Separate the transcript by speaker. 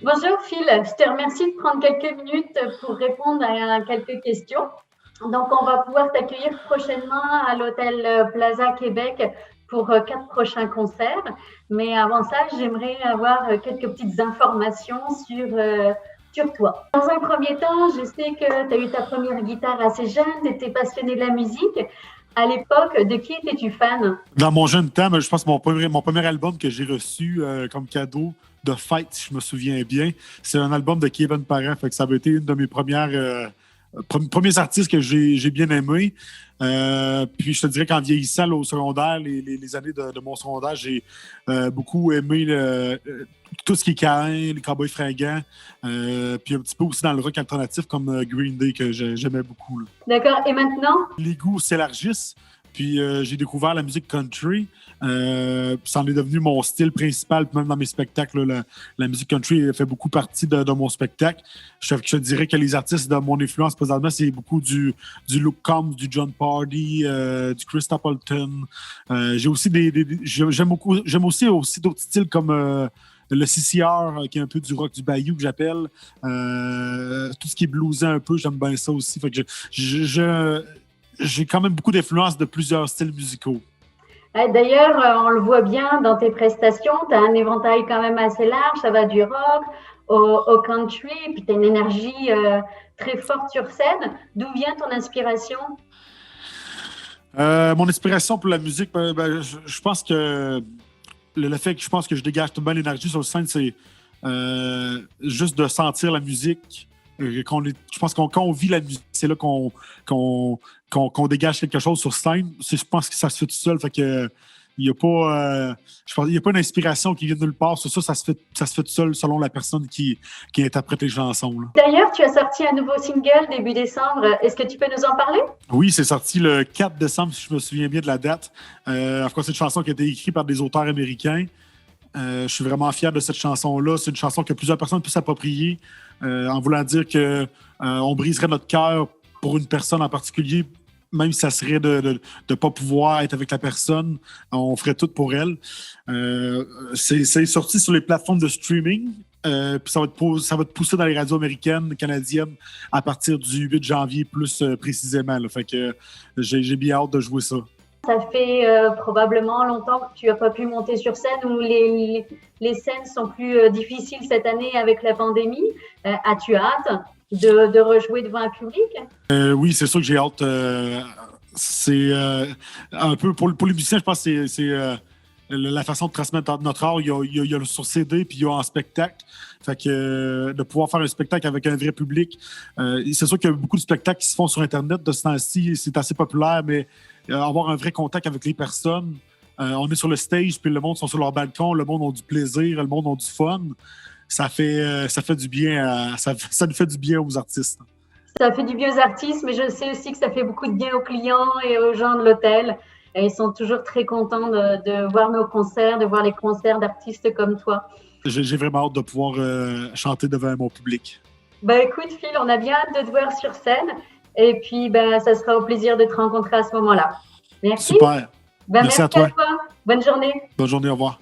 Speaker 1: Bonjour Phil, je te remercie de prendre quelques minutes pour répondre à quelques questions. Donc, on va pouvoir t'accueillir prochainement à l'hôtel Plaza Québec pour 4 prochains concerts. Mais avant ça, j'aimerais avoir quelques petites informations sur toi. Dans un premier temps, je sais que tu as eu ta première guitare assez jeune, tu étais passionné de la musique. À l'époque, de qui étais-tu fan?
Speaker 2: Dans mon jeune temps, je pense que mon premier album que j'ai reçu comme cadeau de fête, si je me souviens bien, c'est un album de Kevin Parent. Fait que ça avait été une de mes premiers artistes que j'ai bien aimé. Puis je te dirais qu'en vieillissant là, au secondaire, les années de mon secondaire, j'ai beaucoup aimé tout ce qui est Caïn, les Cowboys fringants, puis un petit peu aussi dans le rock alternatif comme Green Day que j'aimais beaucoup, là.
Speaker 1: D'accord, et maintenant?
Speaker 2: Les goûts s'élargissent. Puis j'ai découvert la musique country. Ça en est devenu mon style principal, même dans mes spectacles. Là, la musique country fait beaucoup partie de mon spectacle. Je dirais que les artistes de mon influence présentement, c'est beaucoup du Luke Combs, du John Pardy, du Chris Stapleton. J'ai aussi j'aime aussi d'autres styles comme le CCR, qui est un peu du rock du Bayou que j'appelle. Tout ce qui est bluesy un peu, j'aime bien ça aussi. Fait que j'ai quand même beaucoup d'influence de plusieurs styles musicaux.
Speaker 1: D'ailleurs, on le voit bien dans tes prestations, tu as un éventail quand même assez large, ça va du rock au country, puis tu as une énergie très forte sur scène. D'où vient ton inspiration?
Speaker 2: Mon inspiration pour la musique, je pense que le fait que je pense que je dégage toute bonne énergie sur le scène, c'est juste de sentir la musique. Je pense qu'on quand on vit la musique, c'est là qu'on dégage quelque chose sur scène. Je pense que ça se fait tout seul. Fait que il n'y a pas, je pense, il y a pas une inspiration qui vient de nulle part. Sur ça, ça se fait tout seul selon la personne qui interprète les chansons, là.
Speaker 1: D'ailleurs, tu as sorti un nouveau single début décembre. Est-ce que tu peux nous en parler?
Speaker 2: Oui, c'est sorti le 4 décembre, si je me souviens bien de la date. En tout cas, c'est une chanson qui a été écrite par des auteurs américains. Je suis vraiment fier de cette chanson-là. C'est une chanson que plusieurs personnes peuvent s'approprier en voulant dire que on briserait notre cœur pour une personne en particulier, même si ça serait de ne pas pouvoir être avec la personne. On ferait tout pour elle. C'est sorti sur les plateformes de streaming. Puis ça va te pousser dans les radios américaines, canadiennes, à partir du 8 janvier, plus précisément, là. Fait que j'ai bien hâte de jouer ça.
Speaker 1: Ça fait probablement longtemps que tu n'as pas pu monter sur scène ou les scènes sont plus difficiles cette année avec la pandémie. As-tu hâte de rejouer devant un public?
Speaker 2: Oui, c'est sûr que j'ai hâte. C'est un peu pour les musiciens, je pense que c'est la façon de transmettre notre art. Il y a sur CD puis il y a en spectacle. Fait que de pouvoir faire un spectacle avec un vrai public. C'est sûr qu'il y a beaucoup de spectacles qui se font sur Internet de ce temps-ci. C'est assez populaire, mais avoir un vrai contact avec les personnes. On est sur le stage, puis le monde sont sur leur balcon, le monde a du plaisir, le monde a du fun. Ça fait du bien, ça nous fait du bien aux artistes.
Speaker 1: Ça fait du bien aux artistes, mais je sais aussi que ça fait beaucoup de bien aux clients et aux gens de l'hôtel. Et ils sont toujours très contents de voir nos concerts, de voir les concerts d'artistes comme toi.
Speaker 2: J'ai vraiment hâte de pouvoir chanter devant mon public.
Speaker 1: Écoute, Phil, on a bien hâte de te voir sur scène. Et puis, ça sera au plaisir de te rencontrer à ce moment-là. Merci.
Speaker 2: Super. Merci à toi.
Speaker 1: Bonne journée.
Speaker 2: Bonne journée, au revoir.